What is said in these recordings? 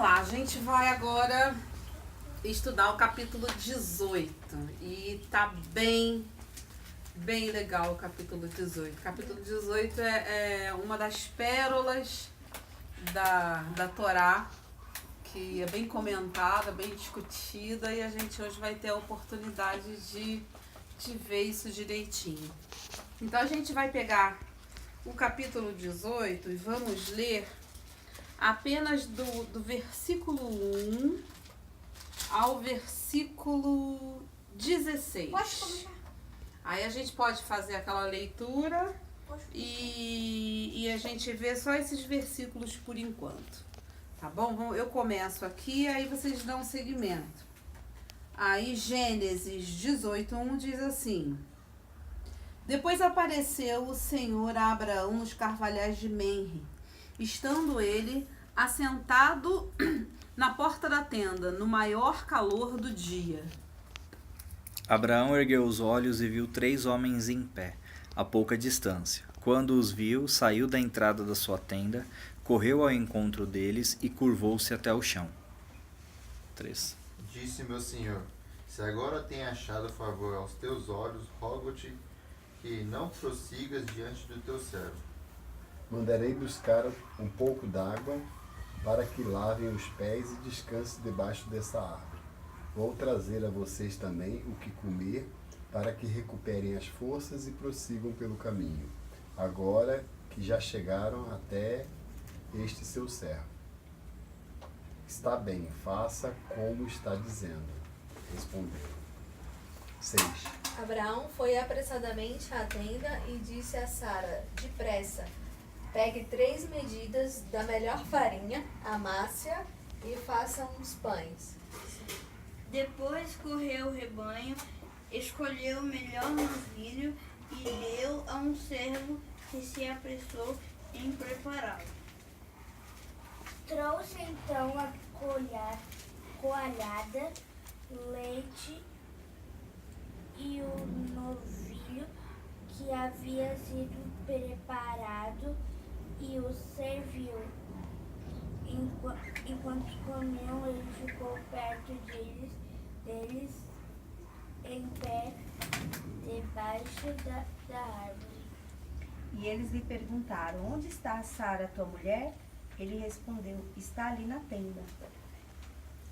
lá, a gente vai agora estudar o capítulo 18 e tá bem legal o capítulo 18. O capítulo 18 é uma das pérolas da Torá, que é bem comentada, bem discutida, e a gente hoje vai ter a oportunidade de ver isso direitinho. Então a gente vai pegar o capítulo 18 e vamos ler apenas do versículo 1 ao versículo 16. Pode começar. Aí a gente pode fazer aquela leitura e a gente vê só esses versículos por enquanto. Tá bom? Eu começo aqui, aí vocês dão seguimento. Aí Gênesis 18:1 diz assim: Depois apareceu o Senhor a Abraão nos carvalhais de Menre, estando ele assentado na porta da tenda, no maior calor do dia. Abraão ergueu os olhos e viu 3 homens em pé, a pouca distância. Quando os viu, saiu da entrada da sua tenda, correu ao encontro deles e curvou-se até o chão. 3. Disse meu senhor: se agora tem achado favor aos teus olhos, rogo-te que não prossigas diante do teu servo. Mandarei buscar um pouco d'água para que lavem os pés e descanse debaixo dessa árvore. Vou trazer a vocês também o que comer, para que recuperem as forças e prossigam pelo caminho, agora que já chegaram até este seu servo. Está bem, faça como está dizendo, respondeu. 6. Abraão foi apressadamente à tenda e disse a Sara: depressa, pegue 3 medidas da melhor farinha, amasse-a e faça uns pães. Depois correu o rebanho, escolheu o melhor novilho e deu a um servo que se apressou em prepará-lo. Trouxe então a coalhada, leite e o novilho que havia sido preparado e o serviu. Enquanto comiam, ele ficou perto deles em pé, debaixo da árvore. E eles lhe perguntaram: onde está Sara, tua mulher? Ele respondeu: está ali na tenda.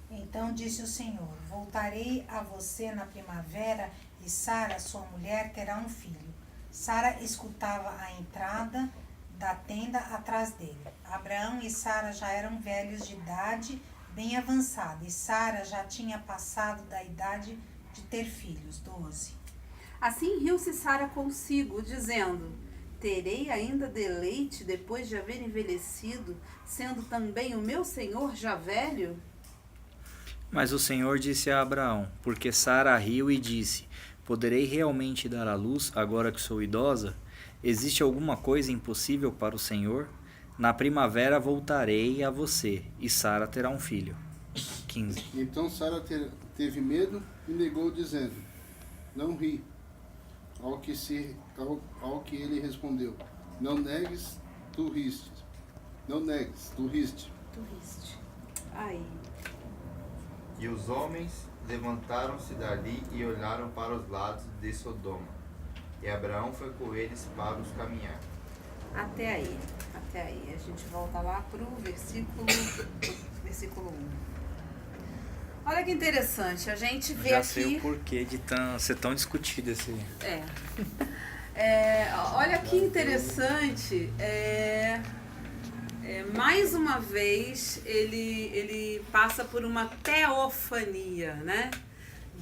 Então disse o Senhor: voltarei a você na primavera e Sara, sua mulher, terá um filho. Sara escutava a entrada da tenda atrás dele. Abraão e Sara já eram velhos de idade bem avançada, e Sara já tinha passado da idade de ter filhos. 12. Assim riu-se Sara consigo, dizendo: terei ainda deleite depois de haver envelhecido, sendo também o meu senhor já velho? Mas o Senhor disse a Abraão: porque Sara riu e disse: poderei realmente dar à luz agora que sou idosa? Existe alguma coisa impossível para o Senhor? Na primavera voltarei a você, e Sara terá um filho. 15. Então Sara teve medo e negou, dizendo: não ri. Ao que ele respondeu: não negues, tu riste. Não negues, tu riste. Aí. E os homens levantaram-se dali e olharam para os lados de Sodoma. E Abraão foi com eles para os caminhar. Até aí. A gente volta lá pro versículo 1. Olha que interessante, a gente vê Já aqui... sei o porquê de ser tão discutido esse... olha que interessante, mais uma vez ele passa por uma teofania, né?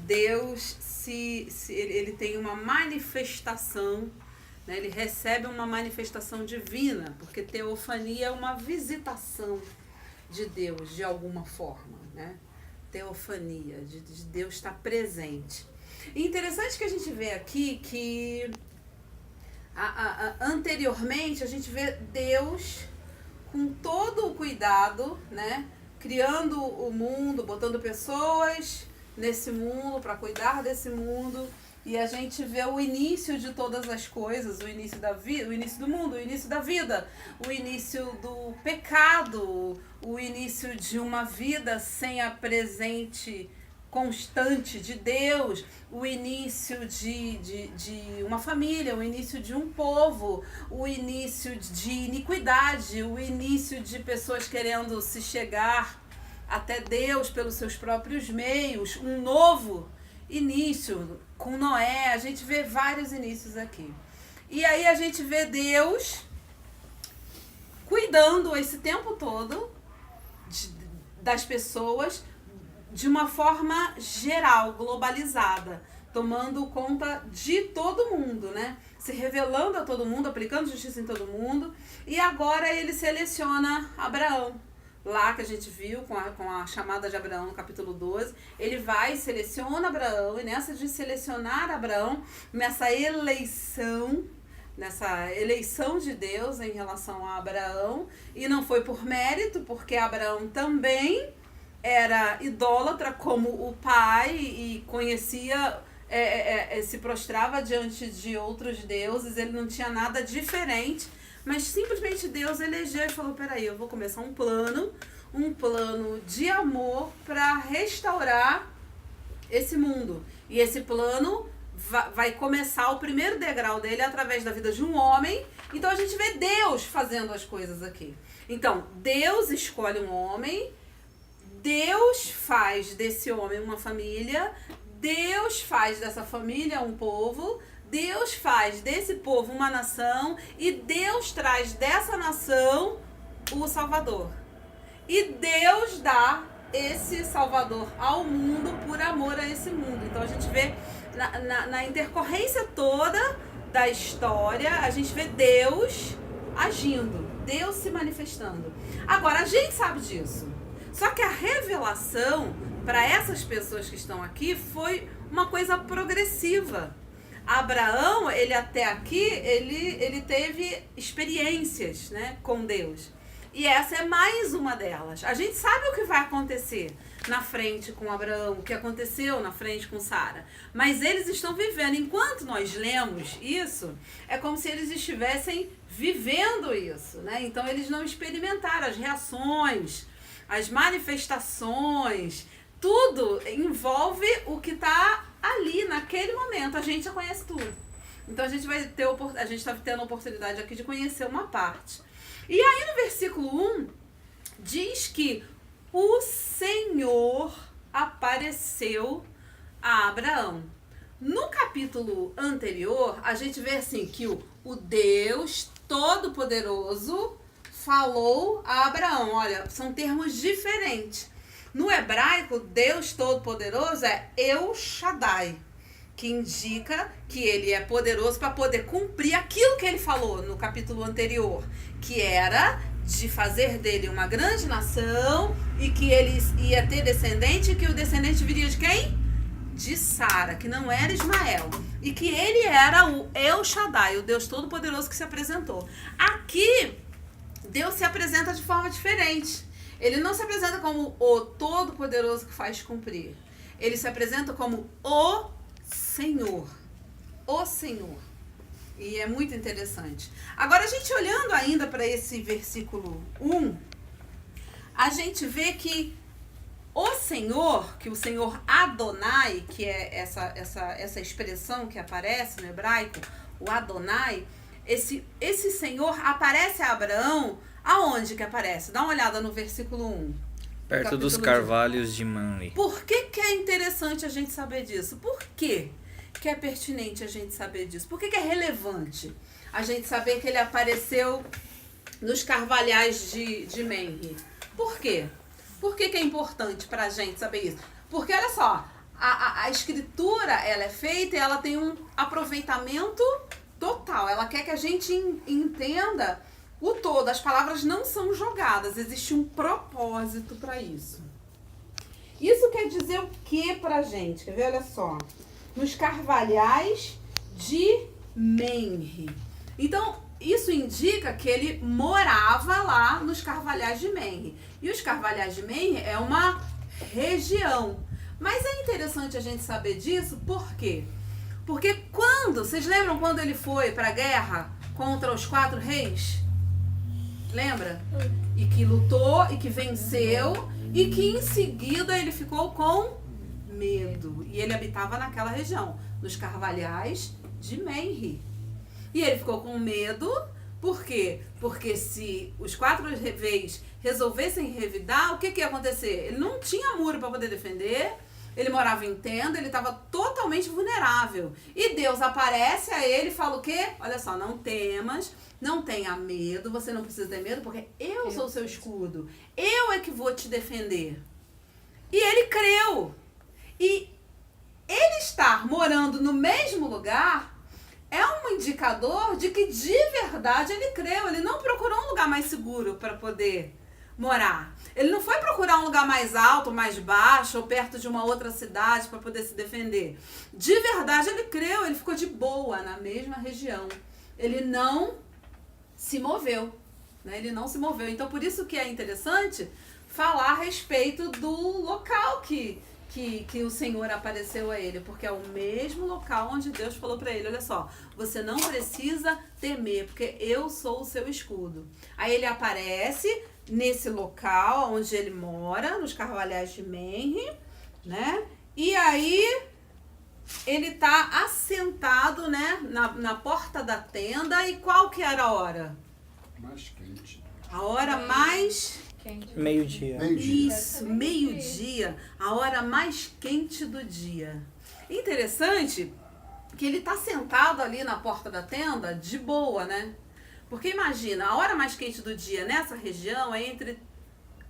Deus ele tem uma manifestação, né? Ele recebe uma manifestação divina, porque teofania é uma visitação de Deus de alguma forma, né? Teofania, de Deus estar presente. E interessante que a gente vê aqui que anteriormente a gente vê Deus com todo o cuidado, né? Criando o mundo, botando pessoas nesse mundo para cuidar desse mundo, E a gente vê o início de todas as coisas, o início da vida, o início do mundo, o início da vida, o início do pecado, o início de uma vida sem a presente constante de Deus, o início de uma família, o início de um povo, o início de iniquidade, o início de pessoas querendo se chegar até Deus pelos seus próprios meios, um novo início com Noé. A gente vê vários inícios aqui. E aí a gente vê Deus cuidando esse tempo todo das pessoas de uma forma geral, globalizada, tomando conta de todo mundo, né? Se revelando a todo mundo, aplicando justiça em todo mundo. E agora ele seleciona Abraão. Lá que a gente viu com a chamada de Abraão no capítulo 12, ele vai e seleciona Abraão, e nessa de selecionar Abraão, nessa eleição de Deus em relação a Abraão, e não foi por mérito, porque Abraão também era idólatra como o pai e conhecia, se prostrava diante de outros deuses, ele não tinha nada diferente, mas simplesmente Deus elegeu e falou, peraí, eu vou começar um plano de amor para restaurar esse mundo. E esse plano vai começar o primeiro degrau dele através da vida de um homem. Então a gente vê Deus fazendo as coisas aqui. Então, Deus escolhe um homem, Deus faz desse homem uma família, Deus faz dessa família um povo, Deus faz desse povo uma nação e Deus traz dessa nação o Salvador. E Deus dá esse Salvador ao mundo por amor a esse mundo. Então a gente vê na intercorrência toda da história, a gente vê Deus agindo, Deus se manifestando. Agora, a gente sabe disso. Só que a revelação para essas pessoas que estão aqui foi uma coisa progressiva. Abraão, ele até aqui, ele teve experiências, né, com Deus. E essa é mais uma delas. A gente sabe o que vai acontecer na frente com Abraão, o que aconteceu na frente com Sara. Mas eles estão vivendo. Enquanto nós lemos isso, é como se eles estivessem vivendo isso, né? Então eles não experimentaram as reações, as manifestações, tudo envolve o que está ali, naquele momento. A gente já conhece tudo. Então a gente está tendo a oportunidade aqui de conhecer uma parte. E aí no versículo 1, diz que o Senhor apareceu a Abraão. No capítulo anterior, a gente vê assim que o Deus Todo-Poderoso falou a Abraão. Olha, são termos diferentes. No hebraico, Deus Todo-Poderoso é El Shaddai, que indica que ele é poderoso para poder cumprir aquilo que ele falou no capítulo anterior, que era de fazer dele uma grande nação e que ele ia ter descendente, e que o descendente viria de quem? De Sara, que não era Ismael, e que ele era o El Shaddai, o Deus Todo-Poderoso que se apresentou. Aqui, Deus se apresenta de forma diferente. Ele não se apresenta como o Todo-Poderoso que faz cumprir. Ele se apresenta como o Senhor. O Senhor. E é muito interessante. Agora, a gente olhando ainda para esse versículo 1, a gente vê que o Senhor, que o Senhor Adonai, que é essa expressão que aparece no hebraico, o Adonai, esse Senhor aparece a Abraão. Aonde que aparece? Dá uma olhada no versículo 1. Perto dos carvalhos de Manre. Por que é interessante a gente saber disso? Por que é pertinente a gente saber disso? Por que é relevante a gente saber que ele apareceu nos carvalhais de Manre? Por quê? Por que é importante para a gente saber isso? Porque, olha só, a escritura ela é feita e ela tem um aproveitamento total. Ela quer que a gente entenda o todo. As palavras não são jogadas, existe um propósito para isso. Isso quer dizer o que pra gente? Quer ver? Olha só. Nos carvalhais de Manre. Então, isso indica que ele morava lá nos carvalhais de Manre. E os carvalhais de Manre é uma região. Mas é interessante a gente saber disso, por quê? Porque vocês lembram quando ele foi para a guerra contra os 4 reis? Lembra? E que lutou e que venceu e que em seguida ele ficou com medo. E ele habitava naquela região, nos carvalhais de Menri. E ele ficou com medo, por quê? Porque se os 4 reis resolvessem revidar, o que ia acontecer? Ele não tinha muro para poder defender, ele morava em tenda, ele estava totalmente vulnerável. E Deus aparece a ele e fala o quê? Olha só, não temas, não tenha medo, você não precisa ter medo, porque eu sou o seu escudo. Eu é que vou te defender. E ele creu. E ele estar morando no mesmo lugar é um indicador de que de verdade ele creu. Ele não procurou um lugar mais seguro para poder morar. Ele não foi procurar um lugar mais alto, mais baixo, ou perto de uma outra cidade para poder se defender. De verdade ele creu, ele ficou de boa na mesma região. Ele não se moveu, né? Ele não se moveu. Então por isso que é interessante falar a respeito do local que o Senhor apareceu a ele, porque é o mesmo local onde Deus falou para ele, olha só, você não precisa temer, porque eu sou o seu escudo. Aí ele aparece nesse local onde ele mora, nos carvalhais de Menri, né? E aí ele está assentado, né, na porta da tenda. E qual que era a hora? Mais quente. A hora mais... Meio-dia. Isso, meio-dia, a hora mais quente do dia. Interessante que ele está sentado ali na porta da tenda de boa, né? Porque imagina, a hora mais quente do dia nessa região é entre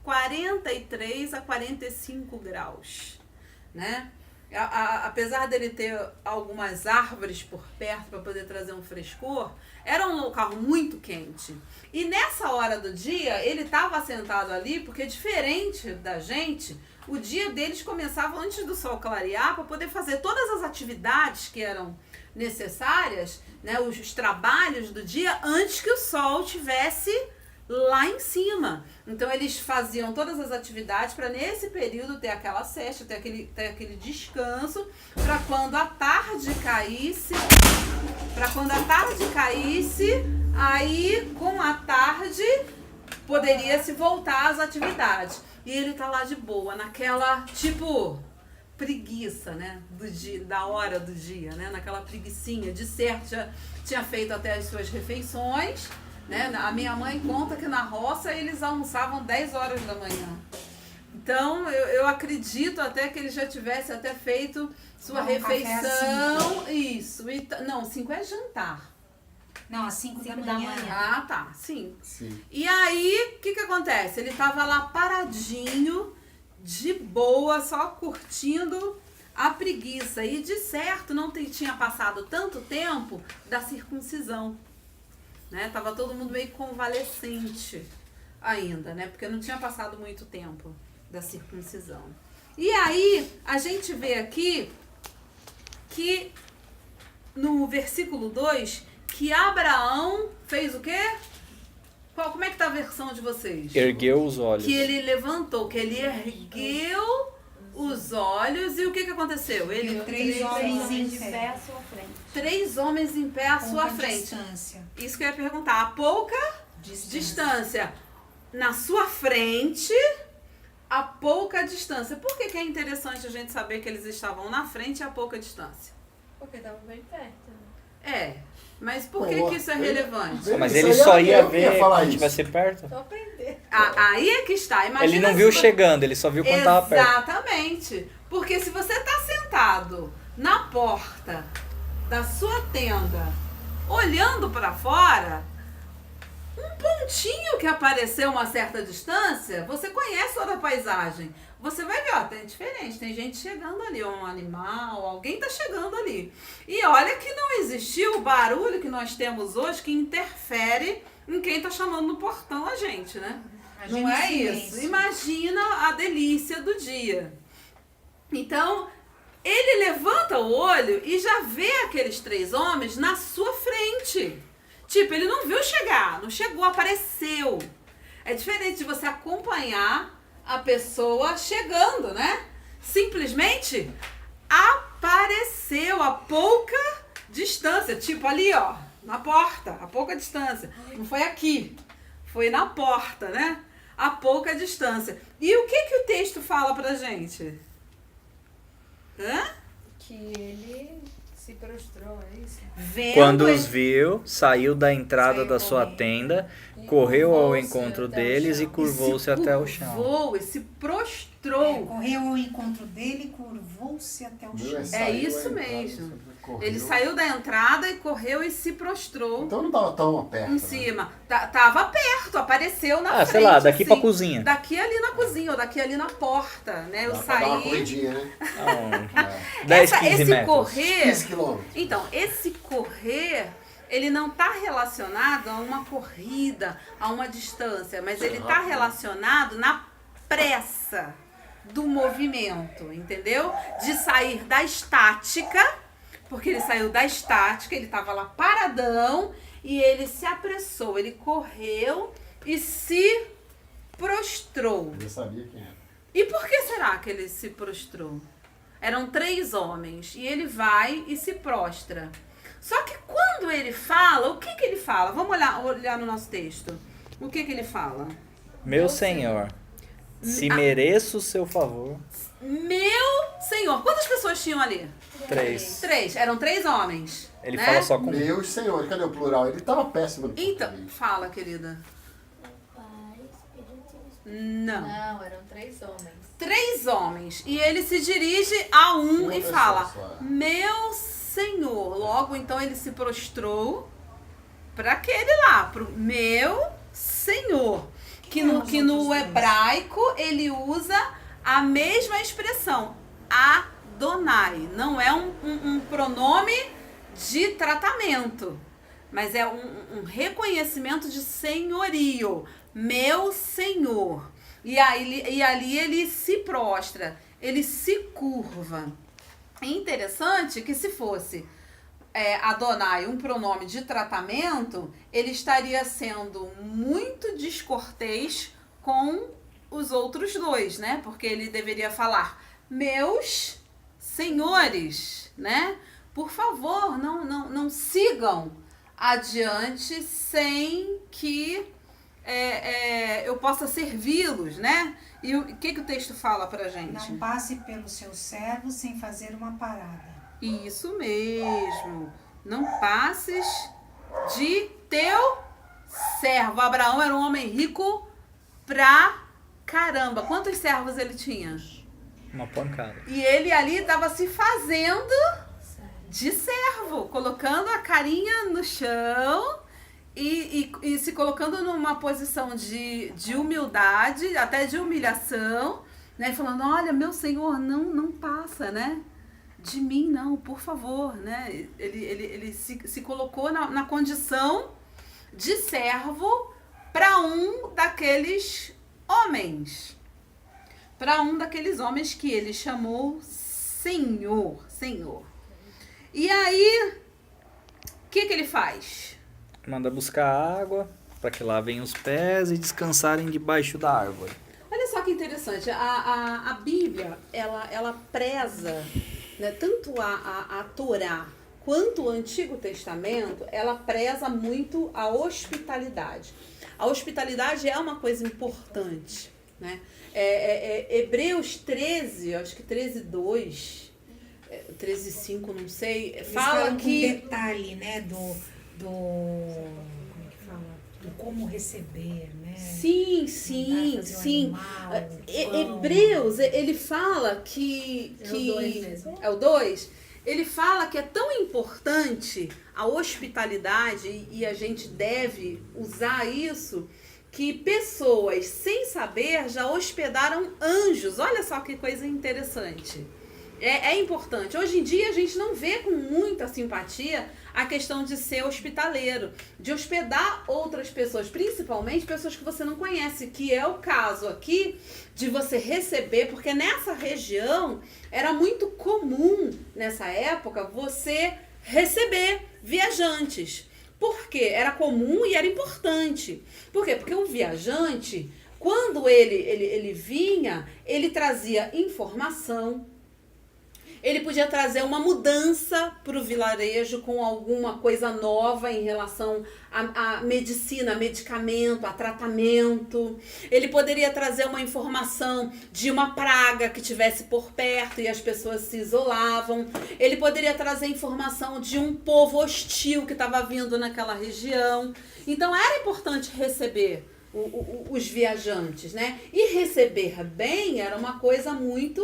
43 a 45 graus, né? Apesar dele ter algumas árvores por perto para poder trazer um frescor, era um local muito quente. E nessa hora do dia, ele estava sentado ali, porque diferente da gente, o dia deles começava antes do sol clarear para poder fazer todas as atividades que eram necessárias, né, os trabalhos do dia, antes que o sol estivesse lá em cima. Então eles faziam todas as atividades para nesse período ter aquela sesta, ter aquele descanso, para quando a tarde caísse, aí com a tarde poderia se voltar às atividades. E ele tá lá de boa, naquela preguiça, né, da hora do dia, né, naquela preguicinha. De certo já tinha feito até as suas refeições, né? A minha mãe conta que na roça eles almoçavam 10 horas da manhã. Então eu acredito até que ele já tivesse até feito sua refeição. Isso. Não, 5 é jantar. Não, às 5 da manhã. Ah, tá. Sim. E aí, o que acontece? Ele tava lá paradinho, de boa, só curtindo a preguiça. E de certo não tinha passado tanto tempo da circuncisão, né? Tava todo mundo meio convalescente ainda, né? Porque não tinha passado muito tempo da circuncisão. E aí, a gente vê aqui que no versículo 2, que Abraão fez o quê? Como é que tá a versão de vocês? Ergueu os olhos. Que ele levantou, que ele ergueu os olhos. E o que aconteceu? Ele 3 homens em pé à sua frente. 3 homens em pé à sua frente. Distância. Isso que eu ia perguntar. A pouca distância. Na sua frente, a pouca distância. Por que é interessante a gente saber que eles estavam na frente e a pouca distância? Porque estavam bem perto, né? É, mas por que isso é relevante? Mas ele só ia ver quando estivesse perto. Só aprender. Aí é que está. Imagina, ele não viu chegando, ele só viu quando estava perto. Exatamente. Porque se você está sentado na porta da sua tenda, olhando para fora, um pontinho que apareceu a uma certa distância, você conhece toda a paisagem. Você vai ver, tem diferente, tem gente chegando ali, um animal, alguém está chegando ali. E olha que não existiu o barulho que nós temos hoje que interfere em quem está chamando no portão a gente, né? Não é isso. Imagina a delícia do dia. Então, ele levanta o olho e já vê aqueles 3 homens na sua frente. Ele não viu chegar, não chegou, apareceu. É diferente de você acompanhar a pessoa chegando, né? Simplesmente apareceu. apareceu a pouca distância, tipo ali, ó, na porta, a pouca distância. Não foi aqui, foi na porta, né? A pouca distância. E o que o texto fala pra gente? Hã? Que ele se prostrou, é isso? Quando Vendo os viu, saiu da entrada Saiu da sua correndo. tenda, E correu ao curvou-se encontro até o deles e chão. curvou-se até o chão. Curvou e se prostrou. Correu ao encontro dele e curvou-se até o chão. Saiu isso a entrada, mesmo. correu. Ele saiu da entrada e correu e se prostrou Então não estava tão perto. em né? cima. Tava perto, apareceu na frente. Sei lá, daqui pra assim. cozinha. Daqui ali na cozinha, ou daqui ali na porta, né? Eu Dá pra dar uma saí. corridinha, né? Não, 10, 15 Esse metros. correr. 15 quilômetros. Então, esse correr, ele não está relacionado a uma corrida, a uma distância, mas ele está relacionado na pressa do movimento, entendeu? De sair da estática, porque ele saiu da estática, ele estava lá paradão e ele se apressou, ele correu e se prostrou. Eu sabia quem era. E por que será que ele se prostrou? Eram 3 homens e ele vai e se prostra. Só que quando ele fala, o que ele fala? Vamos olhar no nosso texto. O que ele fala? Meu Senhor, se Ah. mereço o seu favor. Meu Senhor. Quantas pessoas tinham ali? 3. 3. Eram 3 homens. Ele né? fala só com Meus senhores, cadê o plural? Ele estava péssimo no Então, português. fala, querida. Pai, Espírito e Não. Não, eram 3 homens. 3 homens. E ele se dirige a um Uma e pessoa fala: só. Meu Senhor. Logo, então, ele se prostrou para aquele lá, pro meu Senhor. Que no hebraico ele usa a mesma expressão, Adonai. Não é um pronome de tratamento, mas é um reconhecimento de senhorio. Meu Senhor. E ali ele se prostra, ele se curva. É interessante que se fosse Adonai um pronome de tratamento, ele estaria sendo muito descortês com os outros 2, né? Porque ele deveria falar, meus senhores, né? Por favor, não sigam adiante sem que eu possa servi-los, né? E o que o texto fala pra gente? Não passe pelos seus servos sem fazer uma parada. Isso mesmo. Não passes de teu servo. Abraão era um homem rico pra caramba. Quantos servos ele tinha? uma pancada. E ele ali estava se fazendo de servo, colocando a carinha no chão e se colocando numa posição de humildade, até de humilhação, né? Falando, olha, meu Senhor, não passa, né? De mim não, por favor, né? Ele se colocou na condição de servo para um daqueles homens. Para um daqueles homens que ele chamou Senhor. E aí, o que ele faz? Manda buscar água para que lavem os pés e descansarem debaixo da árvore. Olha só que interessante, a Bíblia, ela preza, né, tanto a Torá quanto o Antigo Testamento, ela preza muito a hospitalidade. A hospitalidade é uma coisa importante, né? Hebreeus 13, acho que 13:2, 13:5, não sei, Eles fala falam que... com detalhe, né, como é que fala? Do como receber, né? Sim. Animal, Hebreus, ele fala que É o 2 mesmo. É o 2? Ele fala que é tão importante a hospitalidade e a gente deve usar isso, que pessoas, sem saber, já hospedaram anjos. Olha só que coisa interessante. É importante. Hoje em dia a gente não vê com muita simpatia a questão de ser hospitaleiro, de hospedar outras pessoas, principalmente pessoas que você não conhece, que é o caso aqui de você receber, porque nessa região era muito comum, nessa época, você receber viajantes. Por quê? Era comum e era importante. Por quê? Porque o viajante, quando ele vinha, ele trazia informação, ele podia trazer uma mudança para o vilarejo com alguma coisa nova em relação à medicina, medicamento, a tratamento. Ele poderia trazer uma informação de uma praga que tivesse por perto e as pessoas se isolavam. Ele poderia trazer informação de um povo hostil que estava vindo naquela região. Então era importante receber os viajantes, né? E receber bem era uma coisa muito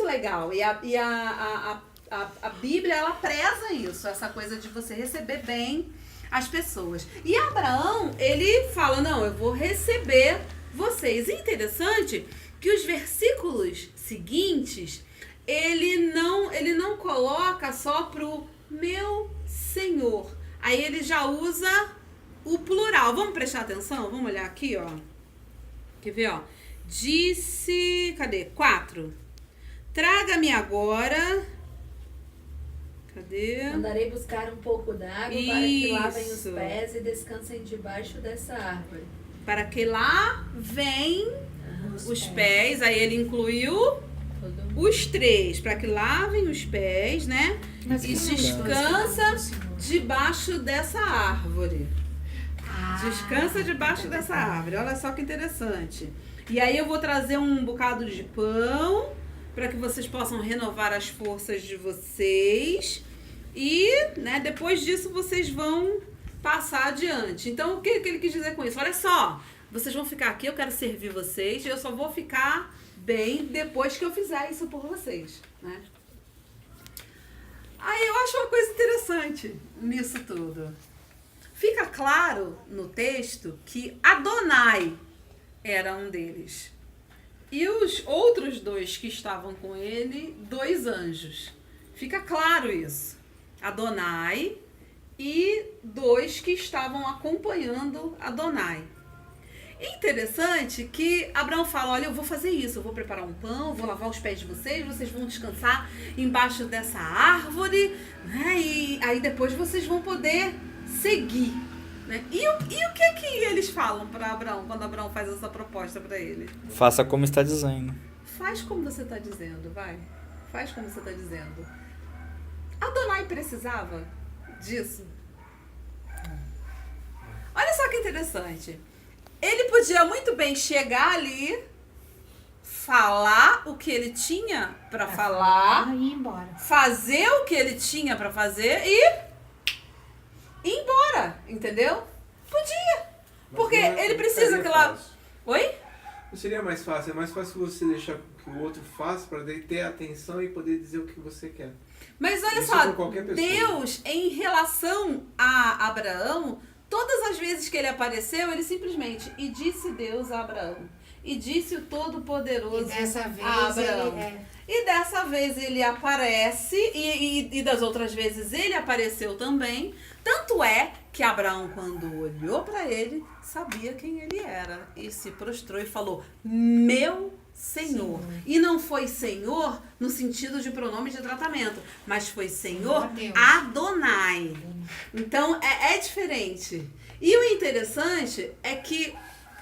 legal. E a Bíblia, ela preza isso, essa coisa de você receber bem as pessoas. E Abraão, ele fala, não, eu vou receber vocês. E interessante que os versículos seguintes, ele não coloca só pro meu Senhor. Aí ele já usa o plural. Vamos prestar atenção? Vamos olhar aqui, ó. Quer ver, ó? Disse... Cadê? 4. Traga-me agora... Cadê? Mandarei buscar um pouco d'água para que lavem os pés e descansem debaixo dessa árvore. Para que lá vem os pés. Aí ele incluiu os 3. Para que lavem os pés, né? Mas e descansa debaixo dessa árvore. Descansa debaixo dessa árvore. Olha só que interessante. E aí eu vou trazer um bocado de pão para que vocês possam renovar as forças de vocês. E, né, depois disso vocês vão passar adiante. Então, o que ele quis dizer com isso? Olha só, vocês vão ficar aqui, eu quero servir vocês. E eu só vou ficar bem depois que eu fizer isso por vocês, né? Aí eu acho uma coisa interessante nisso tudo. Fica claro no texto que Adonai era um deles. E os outros 2 que estavam com ele, 2 anjos. Fica claro isso. Adonai e 2 que estavam acompanhando Adonai. Interessante que Abraão fala, olha, eu vou fazer isso, eu vou preparar um pão, vou lavar os pés de vocês, vocês vão descansar embaixo dessa árvore, né? E aí depois vocês vão poder seguir, né? E o que eles falam para Abraão quando Abraão faz essa proposta para ele? Faça como está dizendo. Faz como você está dizendo, vai. Faz como você está dizendo. Adonai precisava disso? Olha só que interessante. Ele podia muito bem chegar ali, falar o que ele tinha para falar, e ir embora. Fazer o que ele tinha para fazer e ir embora, entendeu? Podia. Porque ele precisa que lá... Oi? Não seria mais fácil? É mais fácil você deixar que o outro faça para daí ter atenção e poder dizer o que você quer. Mas olha Isso só, com qualquer pessoa. Deus, em relação a Abraão, todas as vezes que ele apareceu, ele simplesmente, e disse Deus a Abraão, e disse o Todo-Poderoso E dessa vez a Abraão. ele E dessa vez ele aparece, e das outras vezes ele apareceu também. Tanto é que Abraão, quando olhou para ele, sabia quem ele era. E se prostrou e falou, meu Senhor. E não foi Senhor no sentido de pronome de tratamento, mas foi Senhor Adonai. Então é diferente. E o interessante é que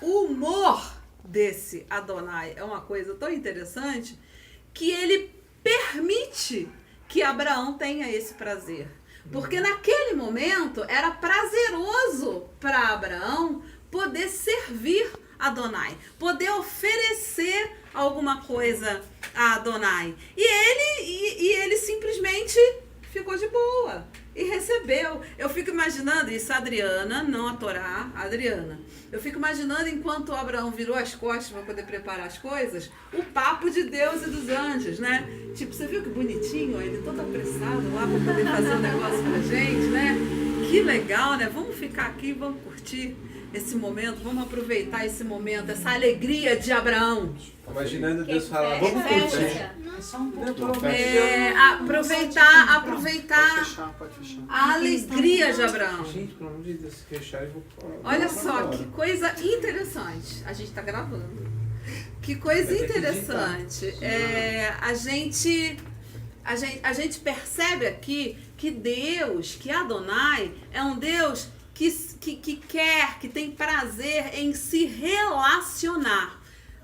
o humor desse Adonai é uma coisa tão interessante que ele permite que Abraão tenha esse prazer. Porque naquele momento era prazeroso para Abraão poder servir Adonai, poder oferecer alguma coisa a Adonai. E ele simplesmente ficou de boa e recebeu. Eu fico imaginando isso, a Adriana, não a Torá, a Adriana. Eu fico imaginando, enquanto Abraão virou as costas para poder preparar as coisas, o papo de Deus e dos anjos, né? Tipo, você viu que bonitinho? Ele todo apressado lá para poder fazer um negócio pra gente, né? Que legal, né? Vamos ficar aqui, vamos curtir esse momento, vamos aproveitar esse momento, essa alegria de Abraão. Imaginando Deus falar, vamos curtir. É só um pouco. Aproveitar Pode fechar. a alegria de Abraão. Gente, pelo amor de Deus, se fechar eu vou... Olha só, que coisa interessante. A gente tá gravando. Que coisa interessante. A gente percebe aqui que Deus, que Adonai, é um Deus que quer, que tem prazer em se relacionar.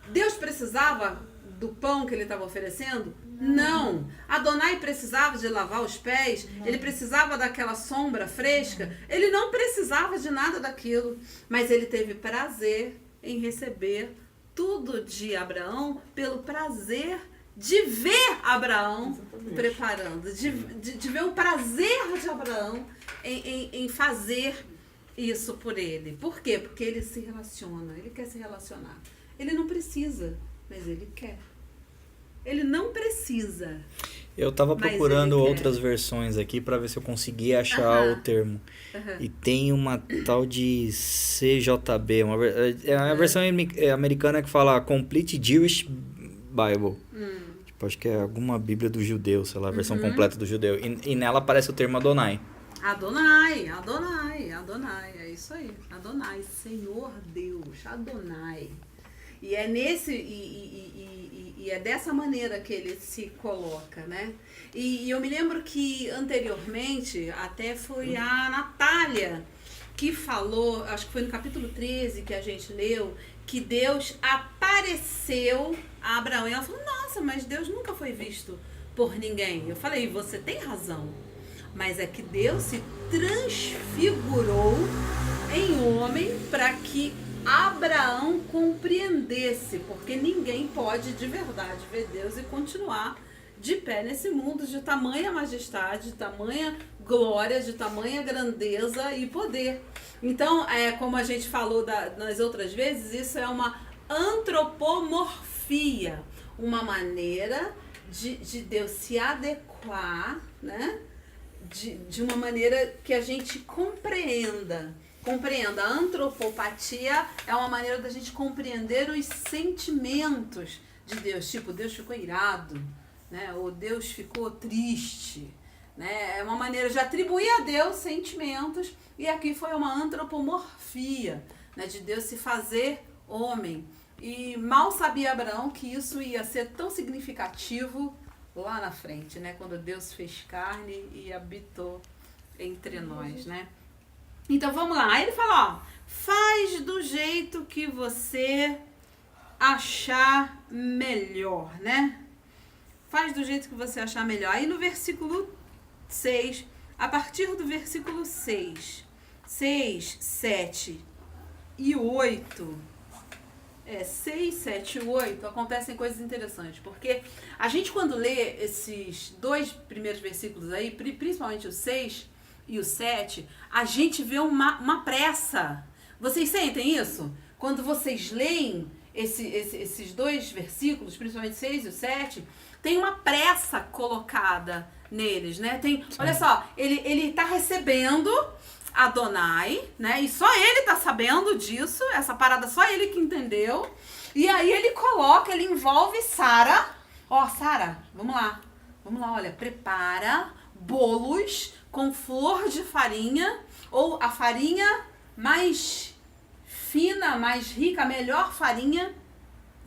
Deus precisava do pão que ele estava oferecendo? Não. Adonai precisava de lavar os pés, ele precisava daquela sombra fresca, ele não precisava de nada daquilo, mas ele teve prazer em receber tudo de Abraão pelo prazer de ver Abraão preparando, de ver o prazer de Abraão em fazer isso por ele. Por quê? Porque ele se relaciona, ele quer se relacionar. Ele não precisa, mas ele quer. Ele não precisa. Eu tava mas procurando ele quer. outras versões aqui para ver se eu conseguia achar o termo. E tem uma tal de CJB, é uma versão americana que fala Complete Jewish Bible. Tipo, acho que é alguma Bíblia do judeu, sei lá, a versão completa do judeu. E nela aparece o termo Adonai. Adonai, é isso aí. Adonai, Senhor Deus, Adonai. E é nesse e é dessa maneira que ele se coloca, né? E eu me lembro que anteriormente até foi a Natália que falou, acho que foi no capítulo 13 que a gente leu, que Deus apareceu a Abraão. E ela falou, nossa, mas Deus nunca foi visto por ninguém. Eu falei, você tem razão. Mas é que Deus se transfigurou em homem para que Abraão compreendesse, porque ninguém pode de verdade ver Deus e continuar de pé nesse mundo de tamanha majestade, de tamanha glória, de tamanha grandeza e poder. Então, como a gente falou nas outras vezes, isso é uma antropomorfia, uma maneira de Deus se adequar, né? De uma maneira que a gente compreenda. A antropopatia é uma maneira da gente compreender os sentimentos de Deus. Tipo, Deus ficou irado, né? Ou Deus ficou triste, né? É uma maneira de atribuir a Deus sentimentos. E aqui foi uma antropomorfia, né? De Deus se fazer homem. E mal sabia Abraão que isso ia ser tão significativo lá na frente, né? Quando Deus fez carne e habitou entre nós, né? Então vamos lá. Aí ele fala, ó, faz do jeito que você achar melhor, né? Faz do jeito que você achar melhor. Aí no versículo 6, a partir do versículo 6, 7 e 8, 6, 7 e 8, acontecem coisas interessantes, porque a gente quando lê esses dois primeiros versículos aí, principalmente o 6 e o 7, a gente vê uma pressa. Vocês sentem isso? Quando vocês leem esses dois versículos, principalmente o 6 e o 7, tem uma pressa colocada neles, né? Olha só, ele tá recebendo Adonai, né? E só ele tá sabendo disso, essa parada só ele que entendeu. E aí ele envolve Sara. Ó, Sara, vamos lá, olha, prepara bolos com flor de farinha, ou a farinha mais fina, mais rica, a melhor farinha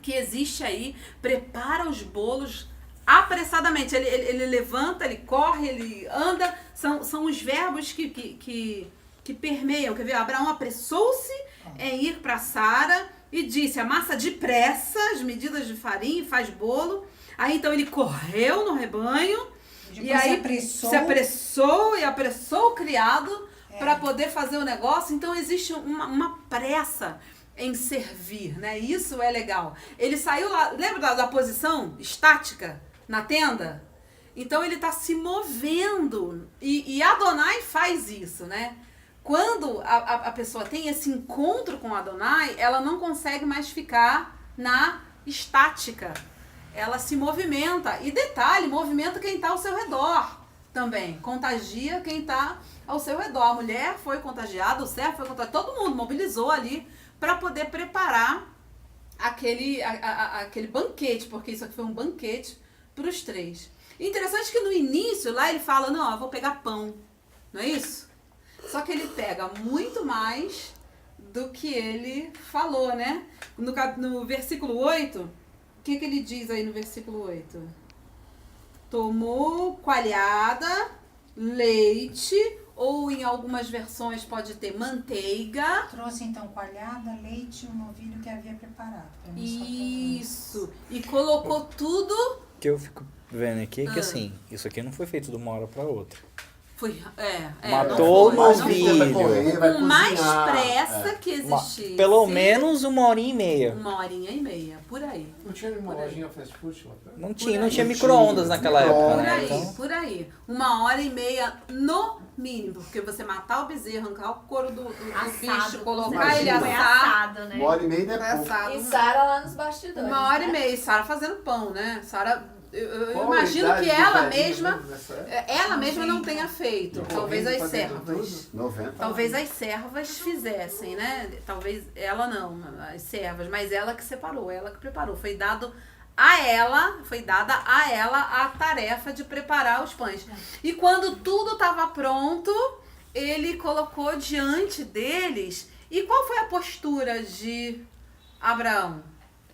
que existe aí. Prepara os bolos apressadamente. Ele levanta, ele corre, ele anda. São os verbos que permeiam. Quer ver? Abraão apressou-se em ir para Sara e disse, amassa depressa as medidas de farinha e faz bolo. Aí então ele correu no rebanho. E aí se apressou e apressou o criado para poder fazer o negócio. Então existe uma pressa em servir, né? Isso é legal. Ele saiu lá, lembra da posição estática na tenda? Então ele está se movendo e Adonai faz isso, né? Quando a pessoa tem esse encontro com Adonai, ela não consegue mais ficar na estática. Ela se movimenta. E detalhe, movimenta quem está ao seu redor também. Contagia quem está ao seu redor. A mulher foi contagiada, o servo foi contagiado. Todo mundo mobilizou ali para poder preparar aquele banquete. Porque isso aqui foi um banquete para os três. Interessante que no início lá ele fala, não, eu vou pegar pão. Não é isso? Só que ele pega muito mais do que ele falou, né? No versículo 8... O que ele diz aí no versículo 8? Tomou coalhada, leite, ou em algumas versões pode ter manteiga. Trouxe então coalhada, leite e o novilho que havia preparado. pra mim só Isso. E colocou tudo. O que eu fico vendo aqui é que assim, isso aqui não foi feito de uma hora para outra. Foi, Matou não o foi, novilho. Vai correr, vai Com mais cozinhar. pressa que existisse. Pelo menos 1h30. 1h30, por aí. Não tinha uma lojinha fast food lá perto? Não tinha aí. micro-ondas naquela época, Por né? aí, Então, por aí. 1h30 no mínimo. Porque você matar o bezerro, arrancar o couro do bicho, colocar ele Imagina. assar. né? 1h30 Foi é pouco. assado. E Sara lá nos bastidores. 1h30. né? E Sara fazendo pão, né? Sara, eu Qual a imagino idade que do ela velhinho mesma, mesmo nessa época? ela mesma não tenha feito. Talvez as Correndo, fazendo servas. tudo? 90. Talvez as servas fizessem, né? Talvez ela não, as servas, mas ela que separou, ela que preparou. Foi dada a ela a tarefa de preparar os pães. E quando tudo estava pronto, ele colocou diante deles. E qual foi a postura de Abraão?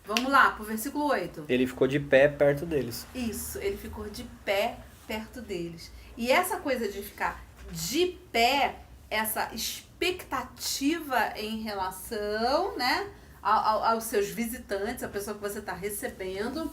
Vamos lá, pro versículo 8. ele ficou de pé perto deles. Isso, ele ficou de pé perto deles. E essa coisa de ficar de pé, essa expectativa em relação, né, aos seus visitantes, a pessoa que você está recebendo,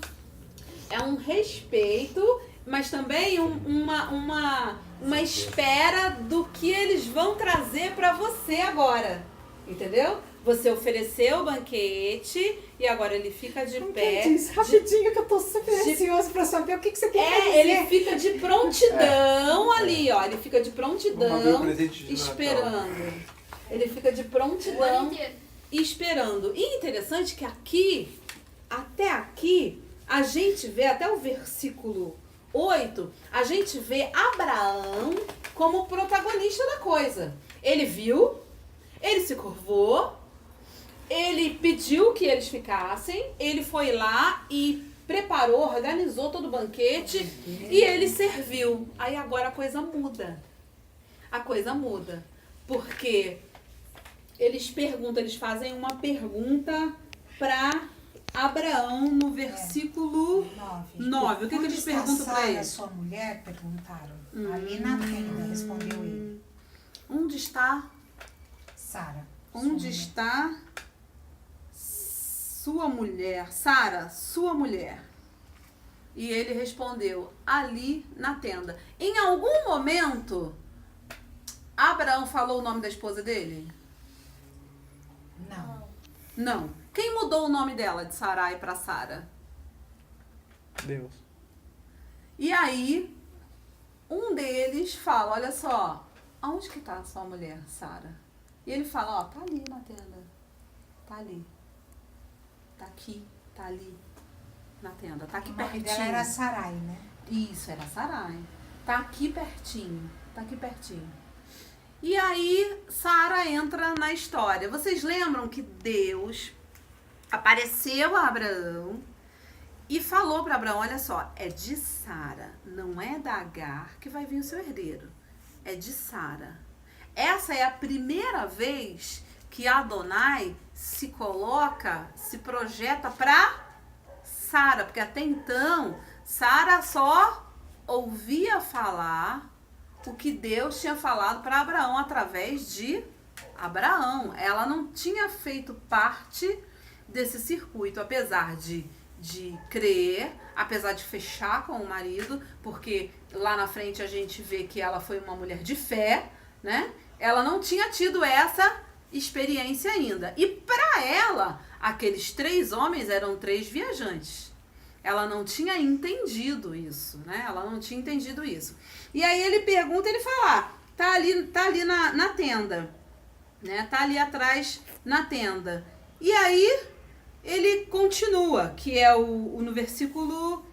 é um respeito, mas também uma espera do que eles vão trazer para você agora, entendeu? Você ofereceu o banquete e agora ele fica de pé. rapidinho que eu tô super ansioso pra saber o que você quer Ele fica de prontidão ali, ó. Ele fica de Vamos abrir o prontidão presente de esperando. Ele fica de prontidão esperando. E interessante que aqui, até aqui, a gente vê, até o versículo 8, a gente vê Abraão como protagonista da coisa. Ele viu, ele se curvou, ele pediu que eles ficassem, ele foi lá e preparou, organizou todo o banquete e ele serviu. Aí agora a coisa muda. A coisa muda. Porque eles perguntam, eles fazem uma pergunta para Abraão no versículo 9. O que eles perguntam para ele? Sua mulher, perguntaram. Ali na tenda, respondeu ele. Onde está Sara. Onde está sua mulher? Sara, sua mulher. E ele respondeu, ali na tenda. Em algum momento, Abraão falou o nome da esposa dele? Não. Não. Quem mudou o nome dela de Sarai para Sara? Deus. E aí, um deles fala, olha só, aonde que está a sua mulher, Sara? E ele fala, ó, tá ali na tenda. Tá ali. Tá aqui, tá ali. Na tenda. Tá aqui O nome pertinho. dela era Sarai, né? Isso, era Sarai. Tá aqui pertinho. Tá aqui pertinho. E aí, Sara entra na história. Vocês lembram que Deus apareceu a Abraão e falou para Abraão, olha só, é de Sara, não é da Agar que vai vir o seu herdeiro. É de Sara. Essa é a primeira vez que Adonai se coloca, se projeta para Sara, porque até então Sara só ouvia falar o que Deus tinha falado para Abraão através de Abraão. Ela não tinha feito parte desse circuito, apesar de crer, apesar de fechar com o marido, porque lá na frente a gente vê que ela foi uma mulher de fé, né? Ela não tinha tido essa experiência ainda. E para ela, aqueles 3 homens eram 3 viajantes. Ela não tinha entendido isso, né? Ela não tinha entendido isso. E aí ele pergunta, ele fala, tá ali na tenda, né? Tá ali atrás na tenda. E aí ele continua, que é no versículo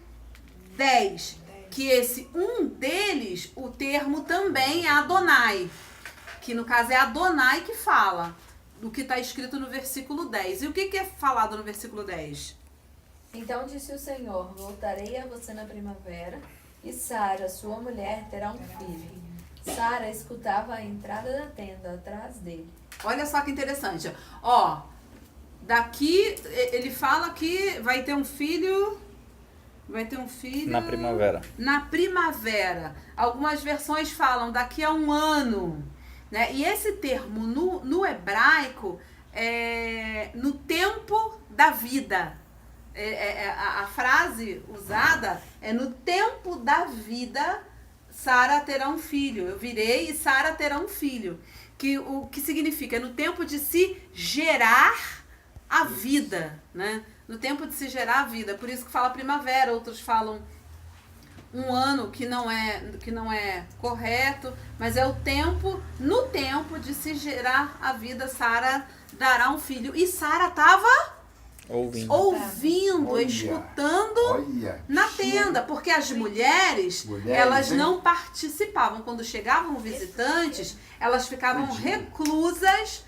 10, que esse um deles, o termo também é Adonai, que no caso é Adonai que fala do que está escrito no versículo 10. E o que é falado no versículo 10? Então disse o Senhor, voltarei a você na primavera, e Sara, sua mulher, terá um filho. Sara escutava a entrada da tenda atrás dele. Olha só que interessante. Ó, daqui ele fala que vai ter um filho Vai ter um filho... Na primavera. Na primavera. Algumas versões falam daqui a um ano. Né? E esse termo no hebraico é no tempo da vida. A frase usada é no tempo da vida Sara terá um filho. Eu virei e Sara terá um filho. O que significa? No tempo de se gerar a vida, né? No tempo de se gerar a vida. Por isso que fala primavera, outros falam um ano, que não é correto, mas é o tempo, no tempo de se gerar a vida, Sara dará um filho. E Sara estava ouvindo, Olha, escutando olha, na tenda, porque as mulheres elas hein? não participavam. Quando chegavam visitantes, elas ficavam reclusas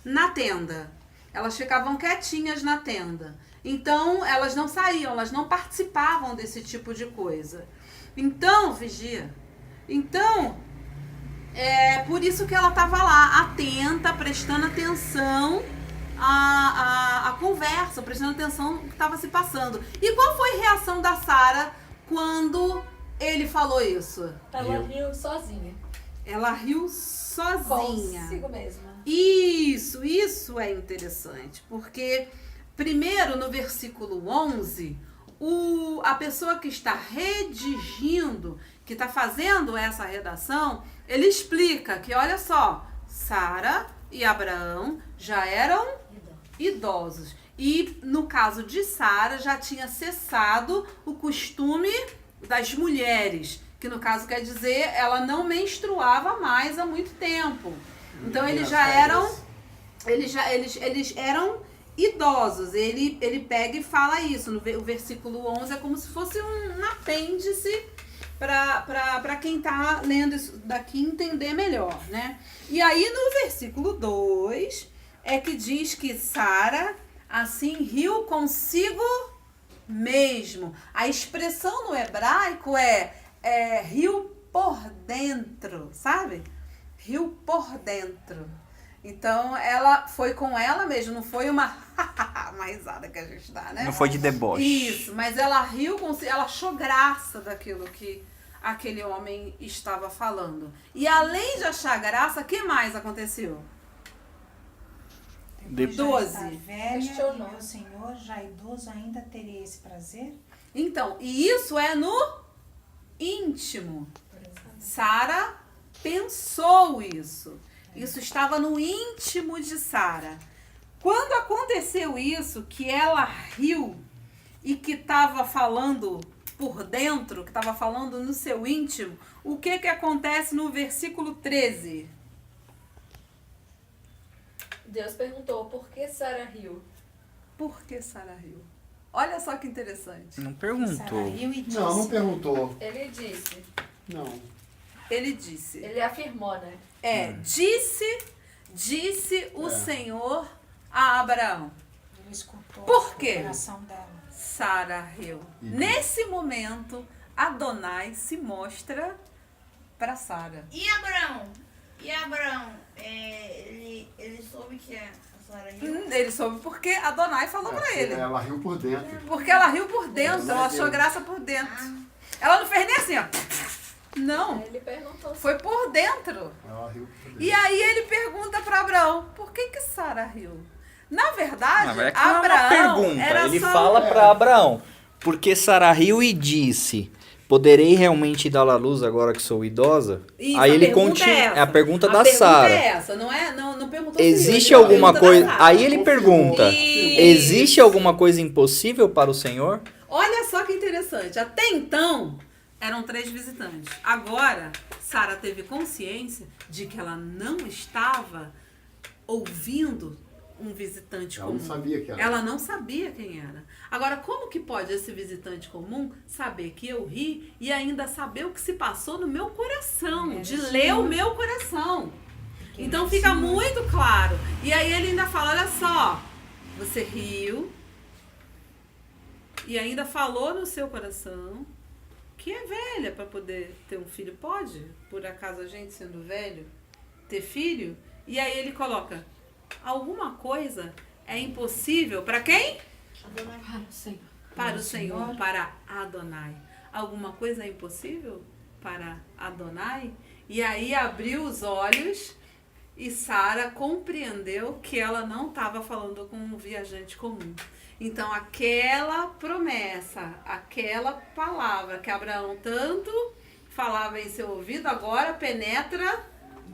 na tenda. Elas ficavam quietinhas na tenda. Então, elas não saíam, elas não participavam desse tipo de coisa. Então, vigia. Então, é por isso que ela estava lá, atenta, prestando atenção à conversa, prestando atenção no que estava se passando. E qual foi a reação da Sara quando ele falou isso? Ela riu sozinha. Ela riu sozinha. Consigo mesma. Isso é interessante, porque primeiro no versículo 11, a pessoa que está redigindo, que está fazendo essa redação, ele explica que, olha só, Sara e Abraão já eram idosos. E no caso de Sara já tinha cessado o costume das mulheres, que no caso quer dizer ela não menstruava mais há muito tempo. Então eles eram idosos. Ele pega e fala isso. O versículo 11 é como se fosse um apêndice para quem está lendo isso daqui entender melhor, né? E aí no versículo 2 é que diz que Sara assim riu consigo mesmo. A expressão no hebraico é riu por dentro, sabe? Riu por dentro. Então, ela foi com ela mesmo, não foi uma risada que a gente dá, né? Não foi de deboche. Isso, mas ela riu, ela achou graça daquilo que aquele homem estava falando. E além de achar graça, o que mais aconteceu? Depois 12. de estar velha, Questionou. e meu senhor, já idoso, ainda teria esse prazer? Então, e isso é no íntimo. Sara pensou isso. Isso estava no íntimo de Sara. Quando aconteceu isso, que ela riu e que estava falando por dentro, que estava falando no seu íntimo, o que acontece no versículo 13? Deus perguntou, por que Sara riu? Por que Sara riu? Olha só que interessante. Não Sara perguntou. riu e disse. Não perguntou. Ele disse. Não. Ele disse. Ele afirmou, né? Disse o Senhor a Abraão. Ele escutou Por quê? o coração dela. Sara riu. Nesse momento, Adonai se mostra para Sara. E Abraão? Ele soube que a Sara riu? Ele soube porque Adonai falou para ele. Ela riu por dentro. Porque ela riu por dentro, ela achou graça por dentro. Ela não fez nem assim, ó. Não, Ele perguntou. foi por dentro. Ela riu por dentro. E aí ele pergunta para Abraão, por que Sara riu? Na verdade, Não, é que não é uma Abraão pergunta. era Ele só fala para Abraão, porque Sara riu e disse, poderei realmente dar à luz agora que sou idosa? Isso, Aí a ele pergunta continua. é essa. A pergunta da A pergunta Sara. é essa, não perguntou se Existe ele- alguma a pergunta coisa. da Sara. Aí ele pergunta: Isso. existe alguma coisa impossível para o Senhor? Olha só que interessante. Até então, eram 3 visitantes. Agora, Sara teve consciência de que ela não estava ouvindo um visitante Ela comum. não sabia que era. Ela não sabia quem era. Agora, como que pode esse visitante comum saber que eu ri e ainda saber o que se passou no meu coração, de ler o meu coração? Então fica muito claro. E aí ele ainda fala, olha só, você riu e ainda falou no seu coração que é velha para poder ter um filho. Pode, por acaso a gente sendo velho, ter filho? E aí ele coloca, alguma coisa é impossível para quem? para o Senhor, para Adonai. Alguma coisa é impossível para Adonai? E aí abriu os olhos e Sara compreendeu que ela não estava falando com um viajante comum. Então aquela promessa, aquela palavra que Abraão tanto falava em seu ouvido, agora penetra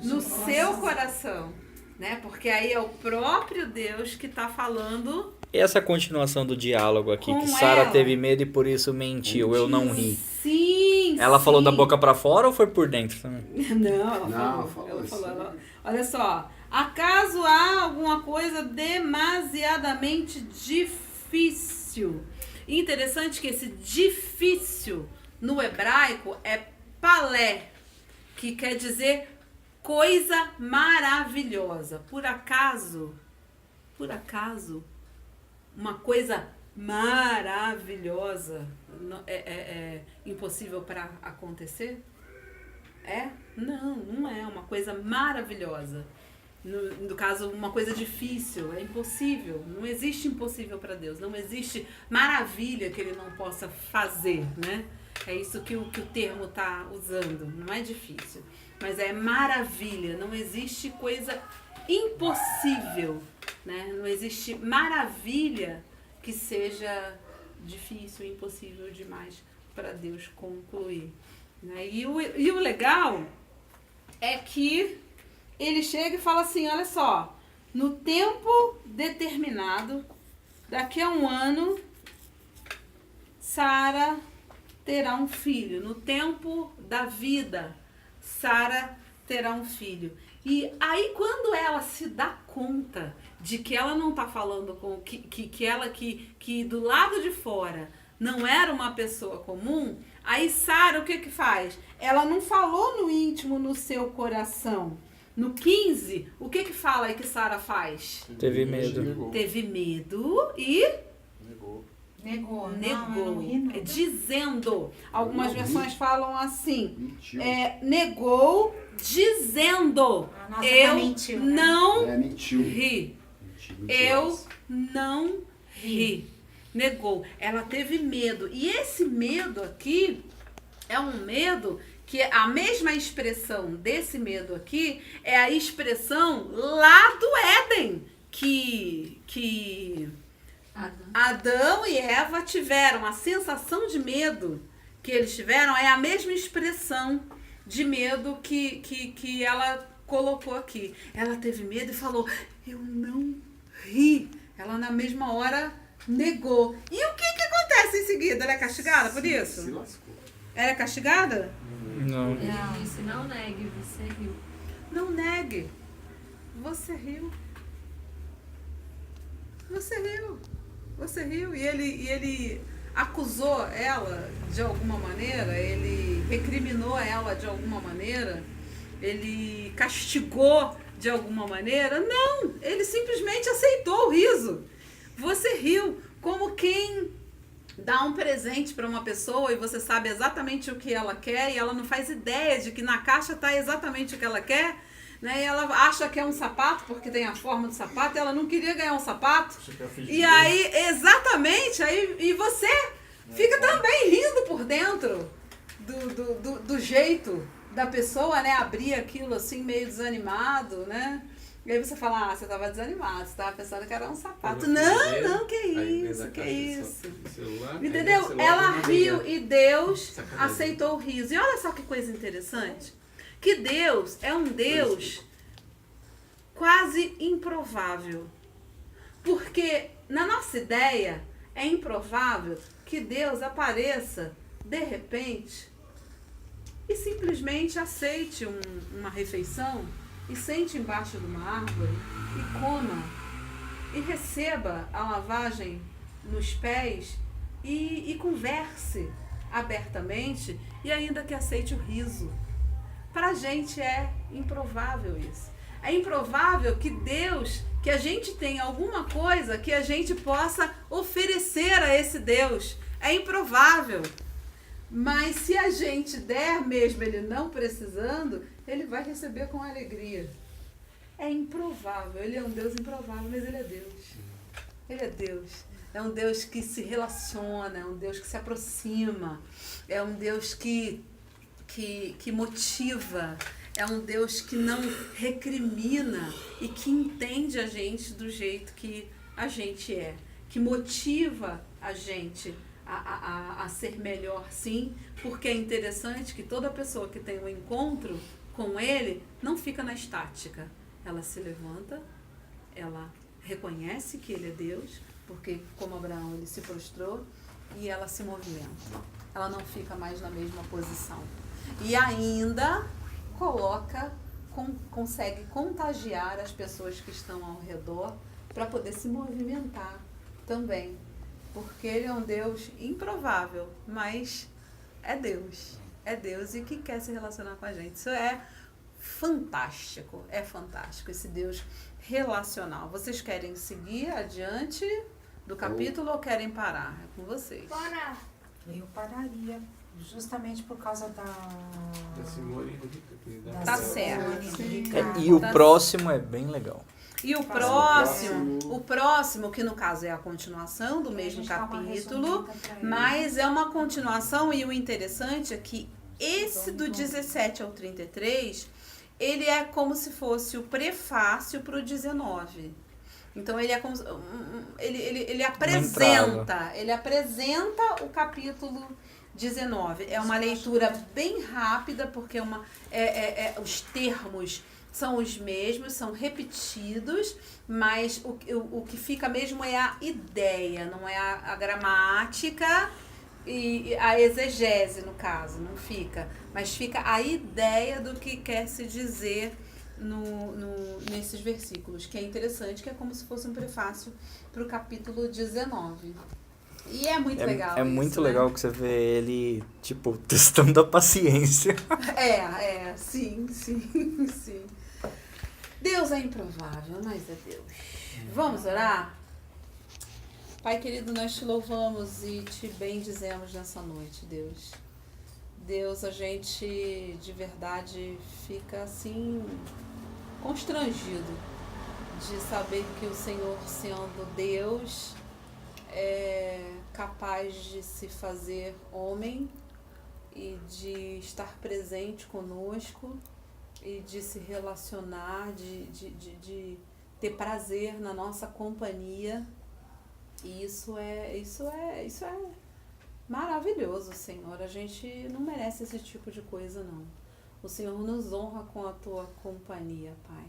no seu coração, né? Porque aí é o próprio Deus que está falando. E essa continuação do diálogo aqui, Com que Sara ela. teve medo e por isso mentiu, eu não ri. Sim, Ela falou da sim. boca pra fora ou foi por dentro também? Não, falou ela assim. falou. Olha só, acaso há alguma coisa demasiadamente difícil? Interessante que esse difícil no hebraico é palé, que quer dizer coisa maravilhosa. Por acaso, uma coisa maravilhosa é impossível para acontecer? Não é uma coisa maravilhosa. No caso, uma coisa difícil, é impossível. Não existe impossível para Deus. Não existe maravilha que Ele não possa fazer, né? É isso que o termo está usando. Não é difícil, mas é maravilha. Não existe coisa impossível, né? Não existe maravilha que seja difícil, impossível demais para Deus concluir, né? E o legal é que ele chega e fala assim, olha só, no tempo determinado, daqui a 1 ano, Sara terá um filho. No tempo da vida, Sara terá um filho. E aí quando ela se dá conta de que ela não está falando com que do lado de fora não era uma pessoa comum, aí Sara o que faz? Ela não falou no íntimo, no seu coração. No 15, o que fala aí que Sara faz? Teve medo. Teve medo e Negou. negou. Dizendo. Algumas versões falam assim. Mentiu. Negou dizendo. A nossa Eu mentiu, né? não Mentiu. ri. Mentiu, Eu mentirosa. não ri. Negou. Ela teve medo. E esse medo aqui é um medo que a mesma expressão desse medo aqui é a expressão lá do Éden que Adão e Eva tiveram. A sensação de medo que eles tiveram é a mesma expressão de medo que ela colocou aqui. Ela teve medo e falou, eu não ri. Ela na mesma hora negou. E o que acontece em seguida? Ela é castigada por isso? Se lascou. Ela é castigada? Não. Ele disse, não negue, você riu. Não negue. Você riu. Você riu. Você riu. E ele acusou ela de alguma maneira, ele recriminou ela de alguma maneira, ele castigou de alguma maneira. Não, ele simplesmente aceitou o riso. Você riu, como quem dá um presente para uma pessoa e você sabe exatamente o que ela quer e ela não faz ideia de que na caixa está exatamente o que ela quer, né? E ela acha que é um sapato porque tem a forma do sapato, ela não queria ganhar um sapato. E aí, exatamente, e você fica também rindo por dentro do jeito da pessoa, né? Abrir aquilo assim meio desanimado, né? E aí você fala, você estava desanimado, você estava pensando que era um sapato. Não, que isso, que isso. Entendeu? Ela riu e Deus aceitou o riso. E olha só que coisa interessante. Que Deus é um Deus quase improvável. Porque na nossa ideia é improvável que Deus apareça de repente e simplesmente aceite uma refeição e sente embaixo de uma árvore e coma e receba a lavagem nos pés e converse abertamente e ainda que aceite o riso. Pra gente é improvável isso. É improvável que Deus, que a gente tenha alguma coisa que a gente possa oferecer a esse Deus. É improvável. Mas se a gente der mesmo ele não precisando, ele vai receber com alegria. É improvável. Ele é um Deus improvável, mas ele é Deus. Ele é Deus. é um Deus que se relaciona, é um Deus que se aproxima, é um Deus que motiva, é um Deus que não recrimina e que entende a gente do jeito que a gente é, que motiva a gente a ser melhor, sim, porque é interessante que toda pessoa que tem um encontro com Ele não fica na estática. Ela se levanta, ela reconhece que Ele é Deus, porque como Abraão ele se prostrou, e ela se movimenta. Ela não fica mais na mesma posição. E ainda consegue contagiar as pessoas que estão ao redor para poder se movimentar também. Porque Ele é um Deus improvável, mas é Deus. É Deus e que quer se relacionar com a gente. Isso é fantástico, esse Deus relacional. Vocês querem seguir adiante do capítulo ou querem parar? É com vocês. Bora! Eu pararia, justamente por causa da Simone. Tá certo. E o próximo é bem legal. E o próximo, que no caso é a continuação do mesmo capítulo, mas é uma continuação, e o interessante é que esse do 17 ao 33, ele é como se fosse o prefácio para o 19. Então ele é como, ele apresenta o capítulo 19. É uma leitura bem rápida, porque os termos são os mesmos, são repetidos, mas o que fica mesmo é a ideia, não é a gramática e a exegese, no caso, não fica. Mas fica a ideia do que quer se dizer nesses versículos, que é interessante, que é como se fosse um prefácio para o capítulo 19. E é muito legal. É muito legal que você vê ele, tipo, testando a paciência. Sim. Deus é improvável, mas é Deus. Vamos orar? Pai querido, nós te louvamos e te bendizemos nessa noite, Deus. Deus, a gente de verdade fica assim constrangido de saber que o Senhor, sendo Deus, é capaz de se fazer homem e de estar presente conosco e de se relacionar, de ter prazer na nossa companhia. E isso é maravilhoso, Senhor. A gente não merece esse tipo de coisa, não. O Senhor nos honra com a tua companhia, Pai.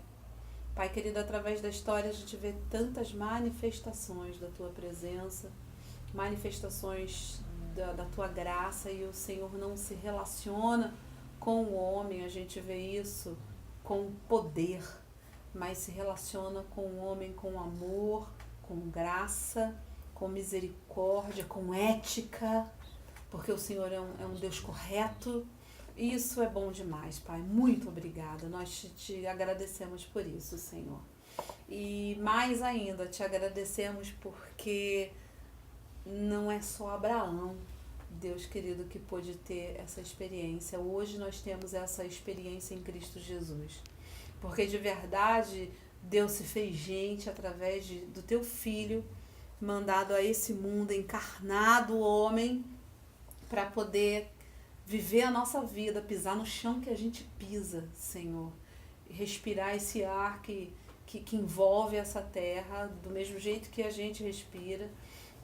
Pai querido, através da história a gente vê tantas manifestações da tua presença, manifestações da tua graça, e o Senhor não se relaciona com o homem, a gente vê isso com poder, mas se relaciona com o homem com amor, com graça, com misericórdia, com ética, porque o Senhor é um Deus correto. Isso é bom demais, Pai. Muito obrigada. Nós te agradecemos por isso, Senhor. E mais ainda, te agradecemos porque não é só Abraão, Deus querido, que pôde ter essa experiência. Hoje nós temos essa experiência em Cristo Jesus. Porque de verdade, Deus se fez gente através do teu Filho, mandado a esse mundo, encarnado homem, para poder viver a nossa vida, pisar no chão que a gente pisa, Senhor. Respirar esse ar que envolve essa terra, do mesmo jeito que a gente respira,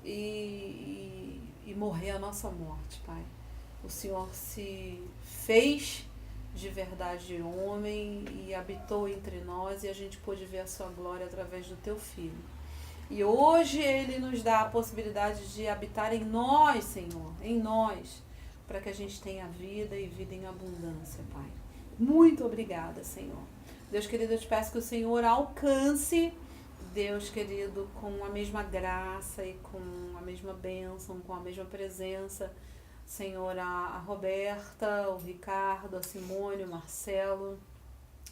e morrer a nossa morte, Pai. O Senhor se fez de verdade homem e habitou entre nós, e a gente pôde ver a sua glória através do teu Filho. E hoje Ele nos dá a possibilidade de habitar em nós, Senhor, em nós, para que a gente tenha vida e vida em abundância, Pai. Muito obrigada, Senhor. Deus querido, eu te peço que o Senhor alcance, Deus querido, com a mesma graça e com a mesma bênção, com a mesma presença, Senhor, a Roberta, o Ricardo, a Simone, o Marcelo,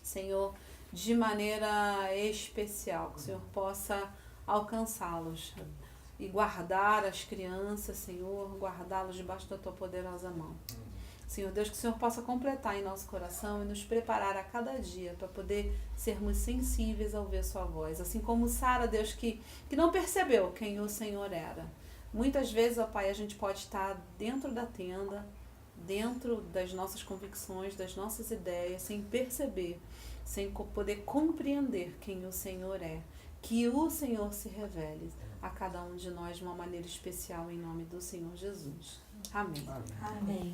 Senhor, de maneira especial, que o Senhor possa alcançá-los e guardar as crianças, Senhor, guardá-los debaixo da tua poderosa mão. Senhor Deus, que o Senhor possa completar em nosso coração e nos preparar a cada dia para poder sermos sensíveis a ouvir sua voz. Assim como Sara, Deus, que não percebeu quem o Senhor era. Muitas vezes, ó Pai, a gente pode estar dentro da tenda, dentro das nossas convicções, das nossas ideias, sem perceber, sem poder compreender quem o Senhor é. Que o Senhor se revele a cada um de nós de uma maneira especial, em nome do Senhor Jesus. Amém. Amém.